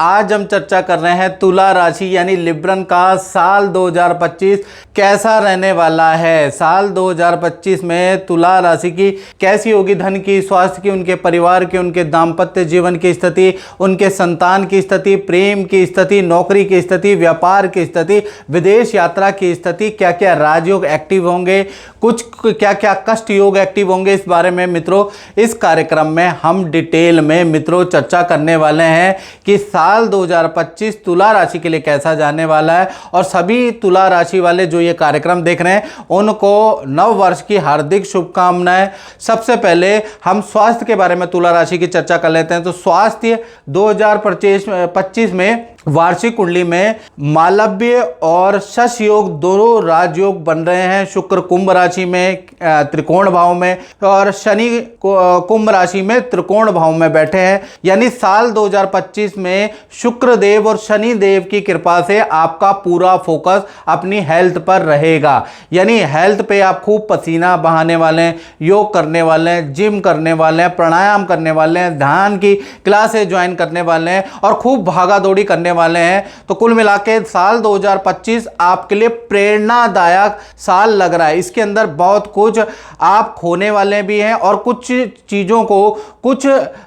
आज हम चर्चा कर रहे हैं तुला राशि यानी लिब्रन का साल 2025 कैसा रहने वाला है। साल 2025 में तुला राशि की कैसी होगी धन की, स्वास्थ्य की, उनके परिवार की, उनके दाम्पत्य जीवन की स्थिति, उनके संतान की स्थिति, प्रेम की स्थिति, नौकरी की स्थिति, व्यापार की स्थिति, विदेश यात्रा की स्थिति, क्या क्या राजयोग एक्टिव होंगे, कुछ क्या क्या कष्ट योग एक्टिव होंगे, इस बारे में मित्रों इस कार्यक्रम में हम डिटेल में मित्रों चर्चा करने वाले हैं कि साल 2025 तुला राशि के लिए कैसा जाने वाला है। और सभी तुला राशि वाले जो ये कार्यक्रम देख रहे हैं उनको नव वर्ष की हार्दिक शुभकामनाएं। सबसे पहले हम स्वास्थ्य के बारे में तुला राशि की चर्चा कर लेते हैं। तो स्वास्थ्य 2025 में वार्षिक कुंडली में मालव्य और शश योग दोनों राजयोग बन रहे हैं। शुक्र कुंभ राशि में त्रिकोण भाव में और शनि कुंभ राशि में त्रिकोण भाव में बैठे हैं। यानी साल 2025 में शुक्र देव और शनि देव की कृपा से आपका पूरा फोकस अपनी हेल्थ पर रहेगा। यानी हेल्थ पे आप खूब पसीना बहाने वाले हैं, योग करने वाले हैं, जिम करने वाले हैं, प्राणायाम करने वाले हैं, ध्यान की क्लासेस ज्वाइन करने वाले हैं और खूब भागा दौड़ी करने वाले हैं। तो कुल मिला के साल 2025 आपके लिए प्रेरणादायक साल लग रहा है। इसके अंदर बहुत कुछ आप खोने वाले भी हैं और कुछ चीजों को, कुछ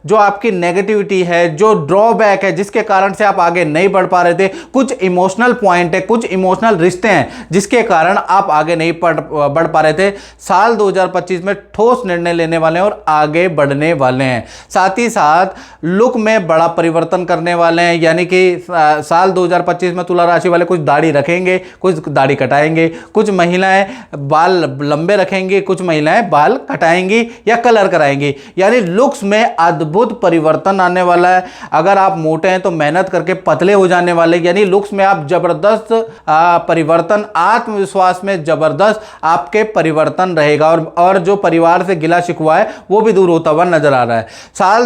जो आपकी नेगेटिविटी है, जो ड्रॉबैक है जिसके कारण से आप आगे नहीं बढ़ पा रहे थे, कुछ इमोशनल पॉइंट है, कुछ इमोशनल रिश्ते हैं जिसके कारण आप आगे नहीं बढ़ पा रहे थे। साल 2025 में ठोस निर्णय लेने वाले हैं और आगे बढ़ने वाले हैं। साथ ही साथ लुक में बड़ा परिवर्तन करने वाले हैं। यानी कि साल 2025 में तुला राशि वाले कुछ दाढ़ी रखेंगे, कुछ दाढ़ी कटाएंगे, कुछ महिलाएं बाल लंबे रखेंगे, कुछ महिलाएं बाल कटाएंगी या कलर कराएंगी। यानी लुक्स में अद्भुत परिवर्तन आने वाला है। अगर आप मोटे हैं तो मेहनत करके पतले हो जाने वाले। यानी लुक्स में आप जबरदस्त परिवर्तन, आत्मविश्वास में जबरदस्त आपके परिवर्तन रहेगा और जो परिवार से गिला शिकवा है वो भी दूर होता हुआ नजर आ रहा है। साल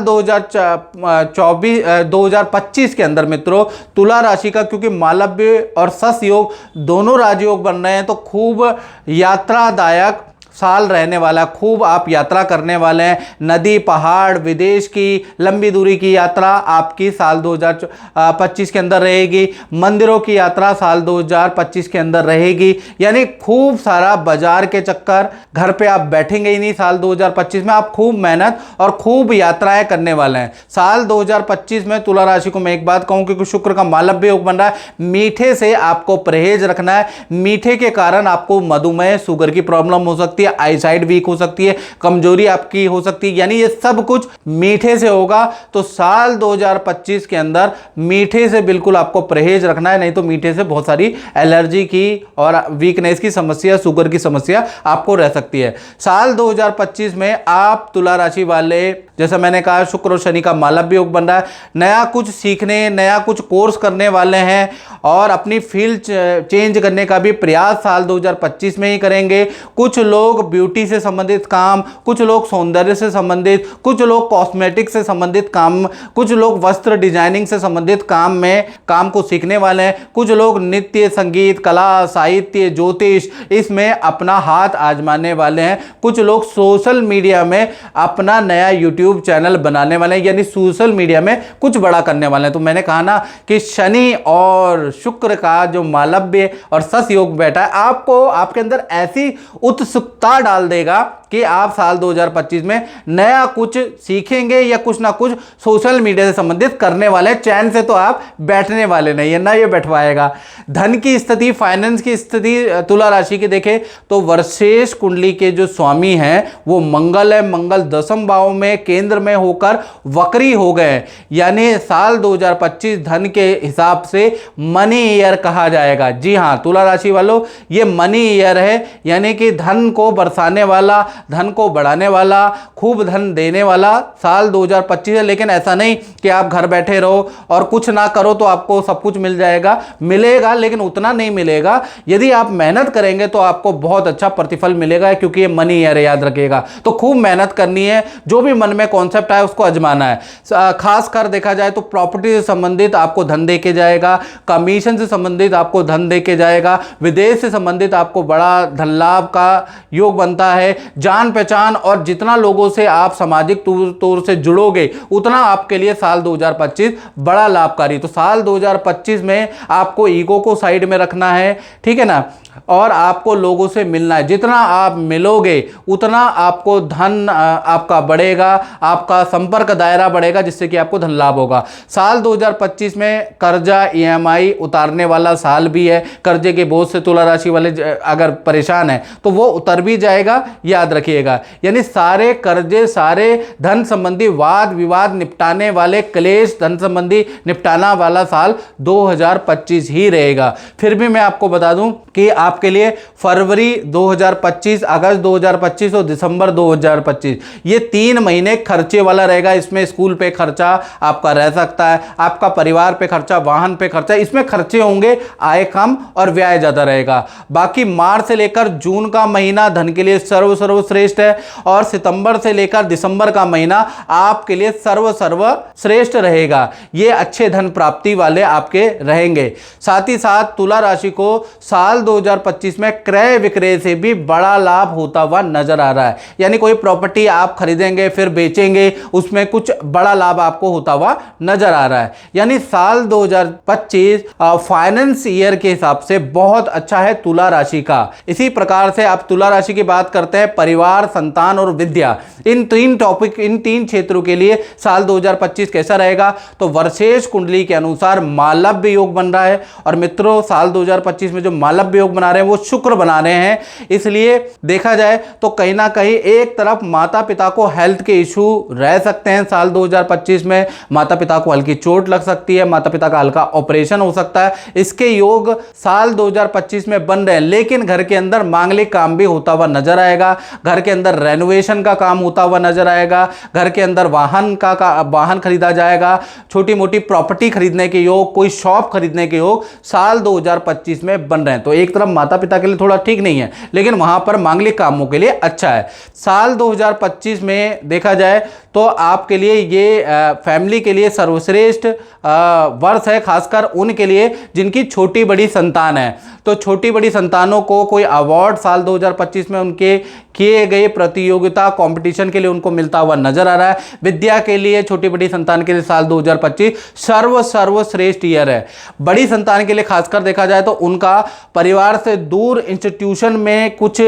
2025 के अंदर मित्रों तुला राशि का, क्योंकि मालव्य और शश योग दोनों राजयोग बन रहे हैं, तो खूब यात्रादायक साल रहने वाला। खूब आप यात्रा करने वाले हैं। नदी, पहाड़, विदेश की लंबी दूरी की यात्रा आपकी साल 2025 के अंदर रहेगी। मंदिरों की यात्रा साल 2025 के अंदर रहेगी। यानी खूब सारा बाजार के चक्कर, घर पे आप बैठेंगे ही नहीं। साल 2025 में आप खूब मेहनत और खूब यात्राएं करने वाले हैं। साल 2025 में तुला राशि को मैं एक बात कहूं कि शुक्र का मालव्य योग बन रहा है। मीठे से आपको परहेज रखना है। मीठे के कारण आपको मधुमेह, शुगर की प्रॉब्लम हो सकती है, आईसाइट वीक हो सकती है, कमजोरी आपकी हो सकती है। यानी ये सब कुछ मीठे से होगा। तो साल 2025 के अंदर मीठे से बिल्कुल आपको परहेज रखना है, नहीं तो मीठे से बहुत सारी एलर्जी की और वीकनेस की समस्या, शुगर की समस्या आपको रह सकती है। साल 2025 में आप तुला राशि वाले, जैसा मैंने कहा, शुक्र और शनि का मालव्य योग बन रहा है। नया कुछ सीखने, नया कुछ कोर्स करने वाले हैं और अपनी फील्ड चेंज करने का भी प्रयास साल 2025 में ही करेंगे। कुछ लोग ब्यूटी से संबंधित काम, कुछ लोग सौंदर्य से संबंधित, कुछ लोग कॉस्मेटिक से संबंधित काम, कुछ लोग वस्त्र डिजाइनिंग से संबंधित काम को सीखने वाले हैं। कुछ लोग नृत्य, संगीत, कला, साहित्य, ज्योतिष इसमें अपना हाथ आजमाने वाले हैं। कुछ लोग सोशल मीडिया में अपना नया यूट्यूब चैनल बनाने वाले हैं। यानी सोशल मीडिया में कुछ बड़ा करने वाले हैं। तो मैंने कहा ना कि शनि और शुक्र का जो मालव्य और शश योग बैठा है, आपको आपके अंदर ऐसी उत्सुकता डाल देगा कि आप साल 2025 में नया कुछ सीखेंगे या कुछ ना कुछ सोशल मीडिया से संबंधित करने वाले। चैन से तो आप बैठने वाले नहीं है, ना ये बैठवाएगा। धन की स्थिति, फाइनेंस की स्थिति तुला राशि की देखें तो वर्षेश कुंडली के जो स्वामी हैं वो मंगल है। मंगल 10वें भाव में केंद्र में होकर वक्री हो गए। यानी साल 2025 धन के हिसाब से मनी ईयर कहा जाएगा। जी हां तुला राशि वालों, ये मनी ईयर है। यानी कि धन को बरसाने वाला, धन को बढ़ाने वाला, खूब धन देने वाला साल 2025 है। लेकिन ऐसा नहीं कि आप घर बैठे रहो और कुछ ना करो तो आपको सब कुछ मिल जाएगा। मिलेगा लेकिन उतना नहीं मिलेगा। यदि आप मेहनत करेंगे तो आपको बहुत अच्छा प्रतिफल मिलेगा, क्योंकि ये मनी ईयर है, याद रखिएगा। तो खूब मेहनत करनी है। जो भी मन में कॉन्सेप्ट आए उसको आजमाना है। खास कर देखा जाए तो प्रॉपर्टी से संबंधित आपको धन दे के जाएगा, कमीशन से संबंधित आपको धन दे के जाएगा, विदेश से संबंधित आपको बड़ा धन लाभ का योग बनता है। जान पहचान और जितना लोगों से आप सामाजिक तौर से जुड़ोगे उतना आपके लिए साल 2025 बड़ा लाभकारी। तो साल 2025 में आपको ईगो को साइड में रखना है, ठीक है ना, और आपको लोगों से मिलना है। जितना आप मिलोगे उतना आपको धन आपका बढ़ेगा, आपका संपर्क दायरा बढ़ेगा, जिससे कि आपको धन लाभ होगा। साल 2025 में कर्जा EMI उतारने वाला साल भी है। कर्जे के बोझ से तुला राशि वाले अगर परेशान है तो वो उतर भी जाएगा, याद रखिएगा। यानी सारे कर्जे, सारे धन संबंधी वाद विवाद निपटाने वाले, क्लेश धन संबंधी निपटाना वाला साल 2025 ही रहेगा। फिर भी मैं आपको बता दूं कि आपके लिए फरवरी 2025, अगस्त 2025 और दिसंबर 2025 ये 3 महीने खर्चे वाला रहेगा। इसमें स्कूल पे खर्चा आपका रह सकता है, आपका परिवार पे खर्चा, वाहन पे खर्चा, इसमें खर्चे होंगे, आय कम और व्यय ज्यादा रहेगा। बाकी मार्च से लेकर जून का महीना धन के लिए सर्वश्रेष्ठ है और सितंबर से लेकर दिसंबर का महीना आपके लिए सर्वश्रेष्ठ रहेगा। ये अच्छे धन प्राप्ति वाले आपके रहेंगे। साथ ही साथ तुला राशि को साल 2025 में क्रय विक्रय से भी बड़ा लाभ होता हुआ नजर आ रहा है। यानी कोई प्रॉपर्टी आप खरीदेंगे फिर बेचेंगे, उसमें कुछ बड़ा लाभ आपको होता हुआ नजर आ रहा है। यानी साल 2025 फाइनेंस ईयर के हिसाब से बहुत अच्छा है तुला राशि का। इसी प्रकार से आप तुला राशि की बात करते हैं, परिवार, संतान और विद्या, इन 3 टॉपिक, इन 3 क्षेत्रों के लिए साल 2025 कैसा रहेगा? तो वर्षेश कुंडली के अनुसार मालव्य योग बन रहा है। और मित्रों, साल 2025 में जो मालव्य योग बना रहे हैं वो शुक्र बना रहे हैं, इसलिए देखा जाए तो कहीं ना कहीं एक तरफ माता पिता को हेल्थ के इशू रह सकते हैं। साल 2025 में माता पिता को हल्की चोट लग सकती है, माता पिता का हल्का ऑपरेशन हो सकता है। इसके योग साल 2025 में बन रहे हैं। लेकिन घर के अंदर मांगलिक काम भी होता हुआ नजर आएगा, घर के अंदर रेनोवेशन का काम होता हुआ नजर आएगा, घर के अंदर वाहन खरीदा जाएगा, छोटी मोटी प्रॉपर्टी खरीदने के योग, कोई शॉप खरीदने के योग साल 2025 में बन रहे हैं। तो एक तरफ माता पिता के लिए थोड़ा ठीक नहीं है, लेकिन वहां पर मांगलिक कामों के लिए अच्छा है। साल 2025 में देखा जाए तो आपके लिए ये फैमिली के लिए सर्वश्रेष्ठ वर्ष है, खासकर उनके लिए जिनकी छोटी बड़ी संतान है। तो छोटी बड़ी संतानों को कोई अवार्ड साल 2025 में उनके किए गए प्रतियोगिता कंपटीशन के लिए उनको मिलता हुआ नजर आ रहा है। विद्या के लिए, छोटी बड़ी संतान के लिए साल 2025 सर्वश्रेष्ठ ईयर है। बड़ी संतान के लिए खासकर देखा जाए तो उनका परिवार से दूर इंस्टीट्यूशन में कुछ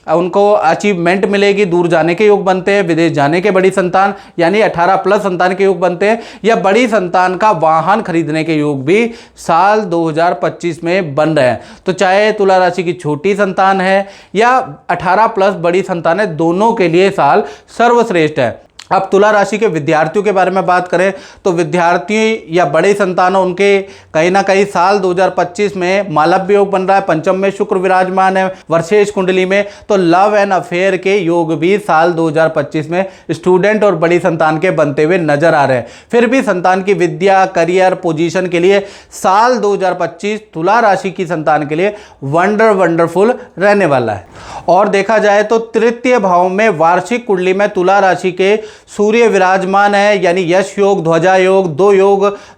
उनको अचीवमेंट मिलेगी, दूर जाने के योग बनते हैं, विदेश जाने के बड़ी संतान यानी 18+ संतान के योग बनते हैं, या बड़ी संतान का वाहन खरीदने के योग भी साल 2025 में बन रहे हैं। तो चाहे तुला राशि की छोटी संतान है या 18+ बड़ी संतान है, दोनों के लिए साल सर्वश्रेष्ठ है। अब तुला राशि के विद्यार्थियों के बारे में बात करें तो विद्यार्थी या बड़े संतानों, उनके कहीं ना कहीं साल 2025 में मालव्य योग बन रहा है, पंचम में शुक्र विराजमान है वर्षेश कुंडली में। तो लव एंड अफेयर के योग भी साल 2025 में स्टूडेंट और बड़ी संतान के बनते हुए नजर आ रहे हैं। फिर भी संतान की विद्या, करियर, पोजीशन के लिए साल 2025 तुला राशि की संतान के लिए वंडरफुल रहने वाला है। और देखा जाए तो तृतीय भाव में वार्षिक कुंडली में तुला राशि के सूर्य विराजमान है, यानी यश योग, ध्वजा योग,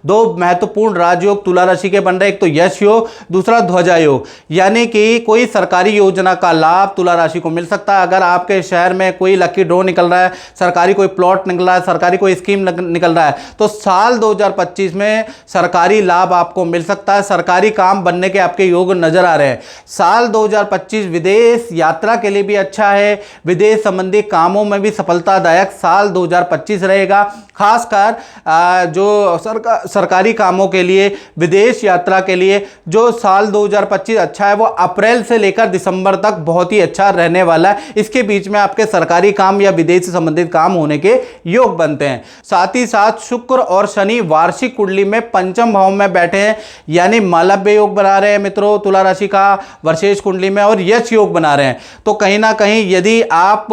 दो महत्वपूर्ण राजयोग तुला राशि के बन रहे हैं। एक तो यश योग, दूसरा ध्वजा योग। यानी कि कोई सरकारी योजना का लाभ तुला राशि को मिल सकता है। अगर आपके शहर में कोई लकी ड्रॉ निकल रहा है, सरकारी कोई प्लॉट निकल रहा है, सरकारी कोई स्कीम निकल रहा है, तो साल 2025 में सरकारी लाभ आपको मिल सकता है। सरकारी काम बनने के आपके योग नजर आ रहे हैं। साल 2025 विदेश यात्रा के लिए भी अच्छा है, विदेश संबंधी कामों में भी सफलतादायक साल 2025 रहेगा। खासकर जो सरकारी कामों के लिए, विदेश यात्रा के लिए जो साल 2025 अच्छा है, वो अप्रैल से लेकर दिसंबर तक बहुत ही अच्छा रहने वाला है। इसके बीच में आपके सरकारी काम या विदेश से संबंधित काम होने के योग बनते हैं। साथ ही साथ शुक्र और शनि वार्षिक कुंडली में पंचम भाव में बैठे हैं, यानी मालव्य योग बना रहे हैं मित्रों तुला राशि का वर्षेश कुंडली में, और यश योग बना रहे हैं। तो कहीं ना कहीं यदि आप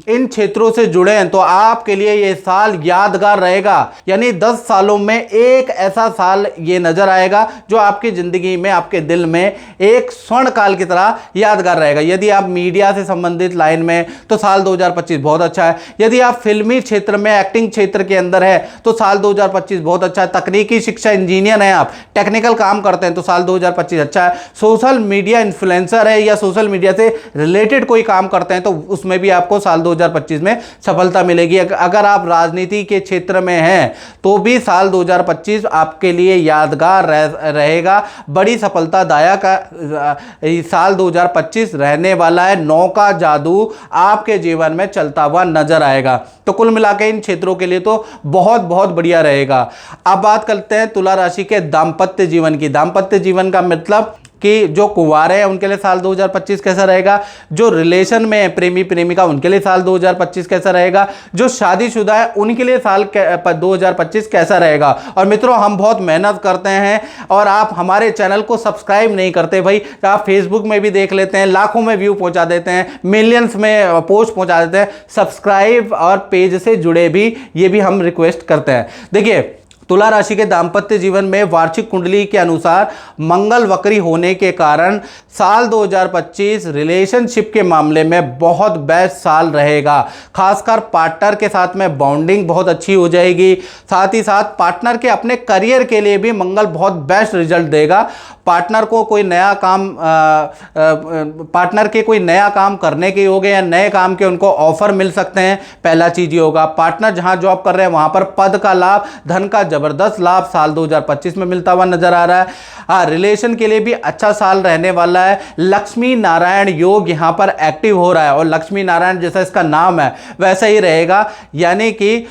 इन क्षेत्रों से जुड़े हैं तो आप आपके लिए ये साल यादगार रहेगा। यानी 10 सालों में एक ऐसा साल ये नजर आएगा जो आपकी जिंदगी में, आपके दिल में एक स्वर्ण काल की तरह यादगार रहेगा। यदि आप मीडिया से संबंधित लाइन में तो साल 2025 बहुत अच्छा है। यदि आप फिल्मी क्षेत्र में, एक्टिंग क्षेत्र के अंदर है तो साल 2025 बहुत अच्छा है। तकनीकी शिक्षा इंजीनियर हैं आप, टेक्निकल काम करते हैं तो साल 2025 अच्छा है। सोशल मीडिया इन्फ्लुएंसर है या सोशल मीडिया से रिलेटेड कोई काम करते हैं तो उसमें भी आपको साल 2025 में सफलता मिलेगी। अगर आप राजनीति के क्षेत्र में हैं तो भी साल 2025 आपके लिए यादगार रहेगा। बड़ी सफलतादायक साल 2025 रहने वाला है। 9 का जादू आपके जीवन में चलता हुआ नजर आएगा। तो कुल मिलाकर इन क्षेत्रों के लिए तो बहुत बहुत बढ़िया रहेगा। अब बात करते हैं तुला राशि के दाम्पत्य जीवन की। दाम्पत्य जीवन का मतलब कि जो कुंवारे हैं उनके लिए साल 2025 कैसा रहेगा, जो रिलेशन में है प्रेमी प्रेमिका उनके लिए साल 2025 कैसा रहेगा, जो शादीशुदा है उनके लिए साल 2025 कैसा रहेगा। और मित्रों, हम बहुत मेहनत करते हैं और आप हमारे चैनल को सब्सक्राइब नहीं करते भाई। आप फेसबुक में भी देख लेते हैं, लाखों में व्यू पहुंचा देते हैं, मिलियंस में पोस्ट पहुंचा देते हैं। सब्सक्राइब और पेज से जुड़े भी, ये भी हम रिक्वेस्ट करते हैं। देखिए, तुला राशि के दाम्पत्य जीवन में वार्षिक कुंडली के अनुसार मंगल वक्री होने के कारण साल 2025 रिलेशनशिप के मामले में बहुत बेस्ट साल रहेगा। खासकर पार्टनर के साथ में बॉन्डिंग बहुत अच्छी हो जाएगी। साथ ही साथ पार्टनर के अपने करियर के लिए भी मंगल बहुत बेस्ट रिजल्ट देगा। पार्टनर को कोई नया काम पार्टनर के कोई नया काम करने के होंगे या नए काम के उनको ऑफर मिल सकते हैं। पहला चीज ये होगा। पार्टनर जहां जॉब कर रहे हैं वहां पर पद का लाभ, धन का जबरदस्त लाभ साल 2025 में मिलता हुआ नजर आ रहा है। रिलेशन के लिए भी अच्छा साल रहने वाला है। लक्ष्मी नारायण योग यहां पर एक्टिव हो रहा है और लक्ष्मी नारायण जैसा इसका नाम है वैसा ही रहेगा। यानी कि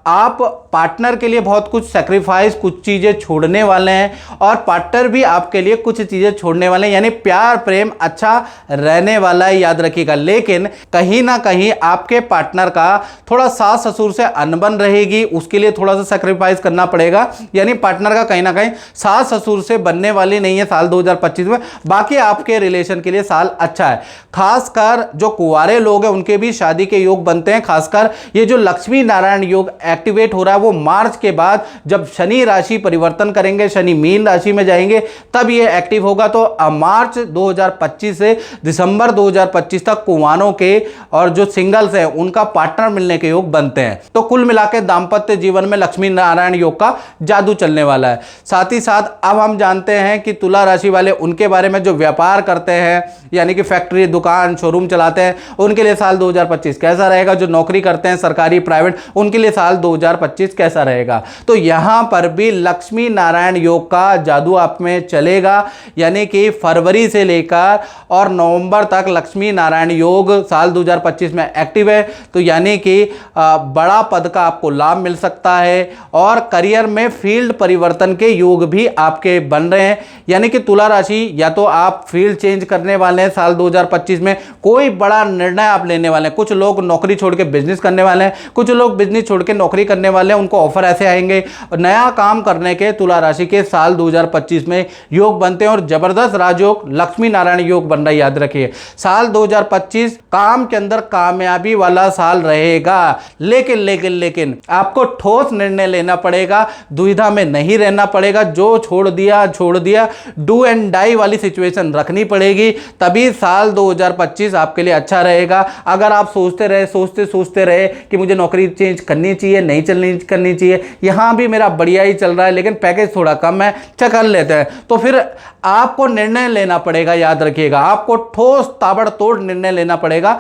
आप पार्टनर के लिए बहुत कुछ सैक्रिफाइस, कुछ चीजें छोड़ने वाले हैं और पार्टनर भी आपके लिए कुछ चीजें छोड़ने वाले हैं। यानी प्यार प्रेम अच्छा रहने वाला है, याद रखिएगा। लेकिन कहीं ना कहीं आपके पार्टनर का थोड़ा सास ससुर से अनबन रहेगी, उसके लिए थोड़ा सा सैक्रिफाइस करना पड़ेगा। यानी पार्टनर का कहीं ना कहीं सास ससुर से बनने वाली नहीं है साल 2025 में। बाकी आपके रिलेशन के लिए साल अच्छा है। खासकर जो कुंवारे लोग हैं उनके भी शादी के योग बनते हैं। खासकर ये जो लक्ष्मी नारायण योग एक्टिवेट हो रहा है वो मार्च के बाद, जब शनि राशि परिवर्तन करेंगे, शनि मीन राशि में जाएंगे, तब ये एक्टिव होगा। तो मार्च 2025 से दिसंबर 2025 तक कुंवारों के और जो सिंगल्स हैं उनका पार्टनर मिलने के योग बनते हैं। तो कुल मिलाकर दाम्पत्य जीवन में लक्ष्मी नारायण योग का जादू चलने वाला है। साथ ही साथ अब हम जानते हैं कि तुला राशि वाले उनके बारे में, जो व्यापार करते हैं यानी कि फैक्ट्री, दुकान, शोरूम चलाते हैं, उनके लिए साल 2025 कैसा रहेगा। जो नौकरी करते हैं सरकारी, प्राइवेट, उनके लिए साल 2025 कैसा रहेगा। तो यहां पर भी लक्ष्मी नारायण योग का जादू आप में चलेगा। यानी कि फरवरी से लेकर और नवंबर तक लक्ष्मी नारायण योग साल 2025 में एक्टिव है। तो यानी कि बड़ा पद का आपको लाभ मिल सकता है और करियर में फील्ड परिवर्तन के योग भी आपके बन रहे हैं। यानी कि तुला राशि या तो आप फील्ड चेंज करने वाले हैं साल 2025 में, कोई बड़ा निर्णय आप लेने वाले हैं। कुछ लोग नौकरी छोड़ के बिजनेस करने वाले हैं, कुछ लोग बिजनेस छोड़ के नौकरी करने वाले हैं, उनको ऑफर ऐसे आएंगे। नया काम करने के तुला राशि के साल 2025 में योग बनते हैं और जबरदस्त राजयोग लक्ष्मी नारायण योग बन रहा है। याद रखिए, साल 2025 काम के अंदर कामयाबी वाला साल रहेगा। लेकिन आपको ठोस निर्णय लेना पड़ेगा, दुविधा में नहीं रहना पड़ेगा। जो छोड़ दिया, डू एंड डाई वाली सिचुएशन रखनी पड़ेगी, तभी साल 2025 आपके लिए अच्छा रहेगा। अगर आप सोचते रहे कि मुझे नौकरी चेंज करनी चाहिए, नहीं करनी चाहिए, यहां भी मेरा बढ़िया ही चल रहा है लेकिन पैकेज थोड़ा कम है, कर लेते हैं, तो फिर आपको निर्णय लेना पड़ेगा। याद रखिएगा, आपको ठोस ताबड़तोड़ निर्णय लेना पड़ेगा।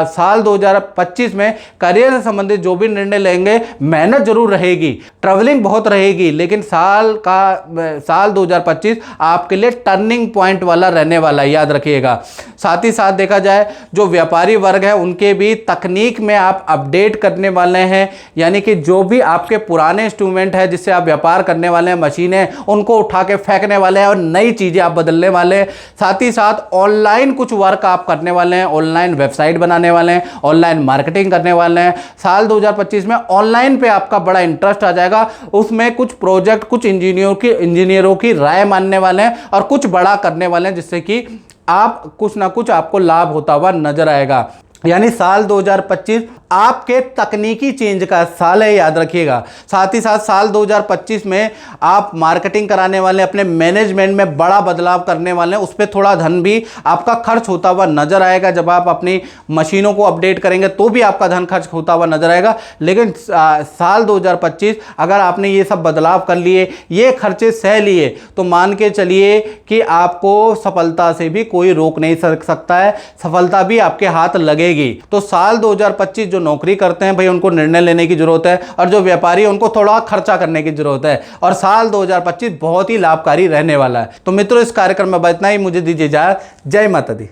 साल 2025 में करियर से संबंधित जो भी निर्णय लेंगे, मेहनत जरूर रहेगी, ट्रैवलिंग बहुत रहेगी, लेकिन साल 2025 आपके लिए टर्निंग पॉइंट वाला रहने वाला है। याद रखिएगा। साथ ही साथ देखा जाए जो व्यापारी वर्ग है उनके भी तकनीक में आप अपडेट करने वाले हैं। यानी कि जो भी आपके पुराने इंस्ट्रूमेंट है जिससे आप व्यापार करने वाले हैं, मशीनें, उनको उठा के फेंकने वाले हैं और नई चीजें आप बदलने वाले हैं। साथ ही साथ ऑनलाइन कुछ वर्क आप करने वाले हैं, ऑनलाइन वेबसाइट बनाने वाले हैं, ऑनलाइन मार्केटिंग करने वाले हैं। साल 2025 में ऑनलाइन पे आपका बड़ा इंटरेस्ट आ जाएगा। उसमें कुछ प्रोजेक्ट, कुछ इंजीनियरों की राय मानने वाले हैं और कुछ बड़ा करने वाले हैं, जिससे कि आप कुछ ना कुछ आपको लाभ होता हुआ नजर आएगा। यानी साल 2025 आपके तकनीकी चेंज का साल है, याद रखिएगा। साथ ही साथ साल 2025 में आप मार्केटिंग कराने वाले, अपने मैनेजमेंट में बड़ा बदलाव करने वाले हैं, उस पर थोड़ा धन भी आपका खर्च होता हुआ नजर आएगा। जब आप अपनी मशीनों को अपडेट करेंगे तो भी आपका धन खर्च होता हुआ नजर आएगा। लेकिन साल 2025 अगर आपने ये सब बदलाव कर लिए, ये खर्चे सह लिए, तो मान के चलिए कि आपको सफलता से भी कोई रोक नहीं सकता है, सफलता भी आपके हाथ लगेगी। तो साल 2025 जो नौकरी करते हैं भाई, उनको निर्णय लेने की जरूरत है, और जो व्यापारी है उनको थोड़ा खर्चा करने की जरूरत है। और साल 2025 बहुत ही लाभकारी रहने वाला है। तो मित्रों, इस कार्यक्रम में इतना ही। मुझे दीजिए इजाजत। जय माता दी।